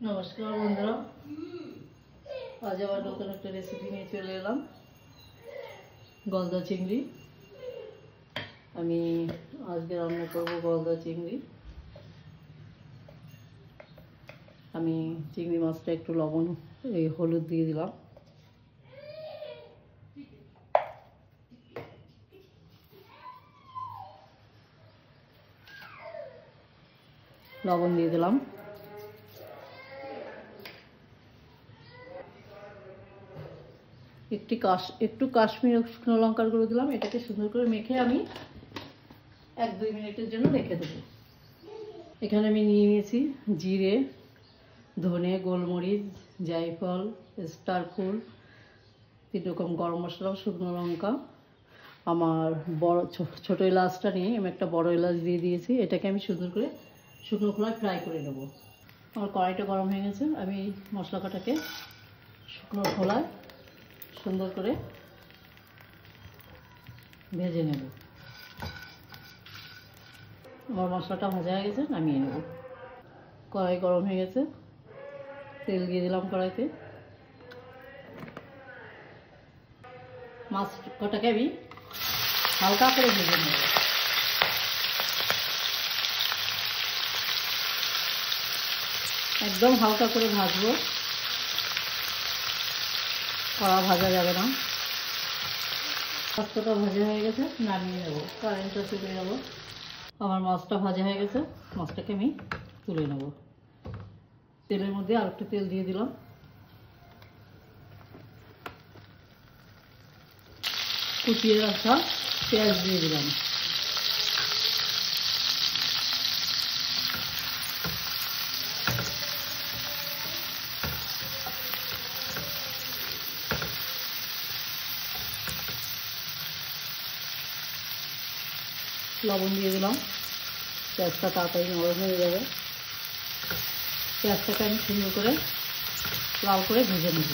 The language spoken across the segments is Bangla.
নমস্কার বন্ধুরা, আজ আবার নতুন একটা রেসিপি নিয়ে চলে এলাম। গলদা চিংড়ি। আমি আজকে রান্না করব গলদা চিংড়ি। আমি চিংড়ি মাছটা একটু লবণ হলুদ দিয়ে দিলাম। লবণ দিয়ে দিলাম। একটু কাশ্মীরি শুকনো লঙ্কার গুঁড়ো দিলাম। এটাকে সুন্দর করে মেখে আমি 1-2 মিনিটের জন্য রেখে দেবো। এখানে আমি নিয়ে নিয়েছি জিরে, ধনে, গোলমরিচ, জায়ফল, স্টার ফুল, 3 রকম গরম মশলা, শুকনো লঙ্কা। আমার বড় ছোটো এলাচটা নিয়ে আমি একটা বড় এলাচ দিয়ে দিয়েছি। এটাকে আমি সুন্দর করে শুকনো খোলায় ফ্রাই করে নেব। আমার কড়াইটা গরম হয়ে গেছে। আমি মশলা কাটাকে শুকনো খোলায় সুন্দর করে ভেজে নেব। আমার মশলাটা ভাজা হয়ে গেছে, নামিয়ে নেব। কড়াই গরম হয়ে গেছে, তেল দিয়ে দিলাম কড়াইতে। মাছ কটাকে আমি হালকা করে ভেজে নেব। একদম হালকা করে ভাজবো, কড়া ভাজা যাবে না। মাছটা ভাজা হয়ে গেছে, নামিয়ে নেব। কারেন্টটা চলে যাব। আমার মাছটা ভাজা হয়ে গেছে, মাছটাকে আমি তুলে নেব। তেলের মধ্যে আর একটু তেল দিয়ে দিলাম। কুচিয়ে রাখা পেঁয়াজ দিয়ে দিলাম। লবণ দিয়ে দিলাম। পেঁয়াজটা তাড়াতাড়ি নরম হয়ে যাবে। পেঁয়াজটাকে আমি সুন্দর করে লাল করে ভেজে নেব।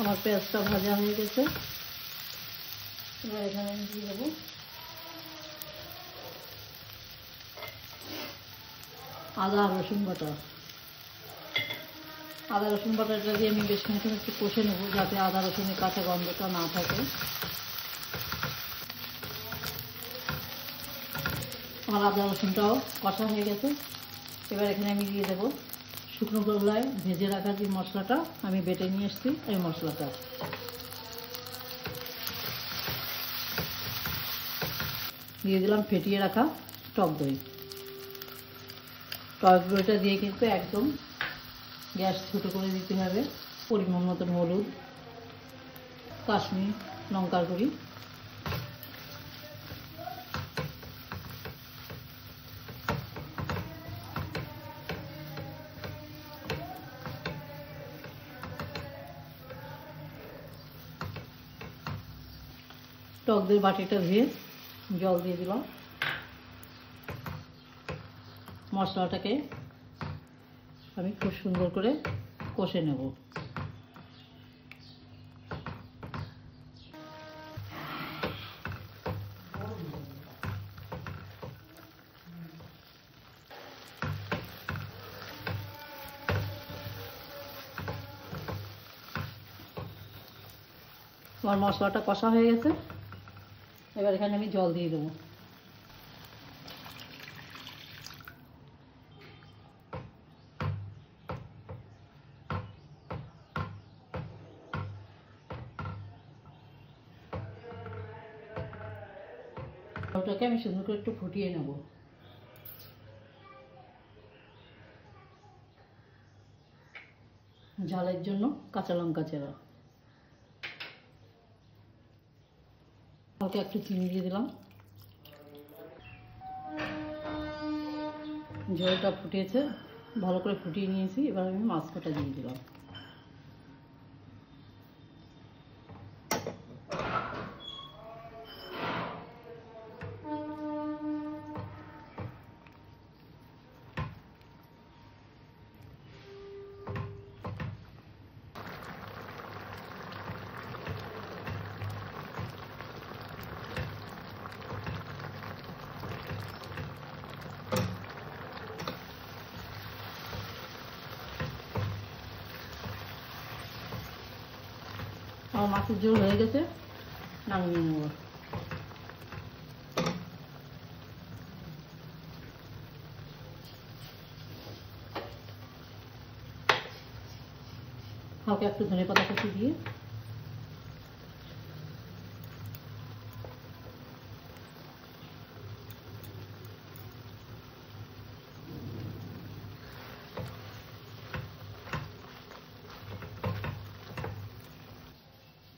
আমার পেঁয়াজটা ভাজা হয়ে গেছে। এবার এখানে আমি দিয়ে দেবো আদা রসুন বাটা। আদা রসুন বাটাটা দিয়ে আমি বেশ খানিকক্ষণ একটু কষে নেব, যাতে আদা রসুনের কাঁচা গন্ধটা না থাকে। আমার আদা রসুনটাও কষা হয়ে গেছে। এবার এখানে আমি দিয়ে দেবো শুকনো খোলায় ভেজে রাখা যে মশলাটা আমি বেটে নিয়ে এসেছি, এই মশলাটা দিয়ে দিলাম। ফেটিয়ে রাখা টক দই। টক দইটা দিয়ে কিন্তু একদম গ্যাস ছোটো করে দিতে হবে। পরিমাণ মতন হলুদ, কাশ্মীরি লঙ্কার গুঁড়ি, টক দই বাটিটা ধুয়ে জল দিয়ে দিলাম। মশলাটাকে আমি খুব সুন্দর করে কষে নেব। আমার মশলাটা কষা হয়ে গেছে। এবার এখানে আমি জল দিয়ে দেবো। ওটাকে আমি সুন্দর করে একটু ফুটিয়ে নেব। ঝালের জন্য কাঁচা লঙ্কা চেরা, হালকা একটু চিনি দিয়ে দিলাম। জলটা ফুটিয়েছে, ভালো করে ফুটিয়ে নিয়েছি। এবার আমি মাছ কাটা দিয়ে দিলাম। মাছের ঝোল হয়ে গেছে, নামিয়ে নেব। হালকা একটু ধনে পাতা কুচি দিয়ে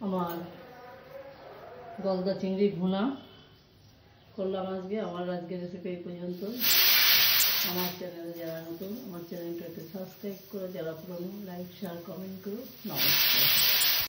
আমার গলদা চিংড়ি ভুনা করলাম আজকে। আমার আজকে রেসিপি এই পর্যন্ত। আমার চ্যানেলে যারা নতুন, আমার চ্যানেলটা একটু সাবস্ক্রাইব করো, যারা পুরনো লাইক শেয়ার কমেন্ট করো। নমস্কার।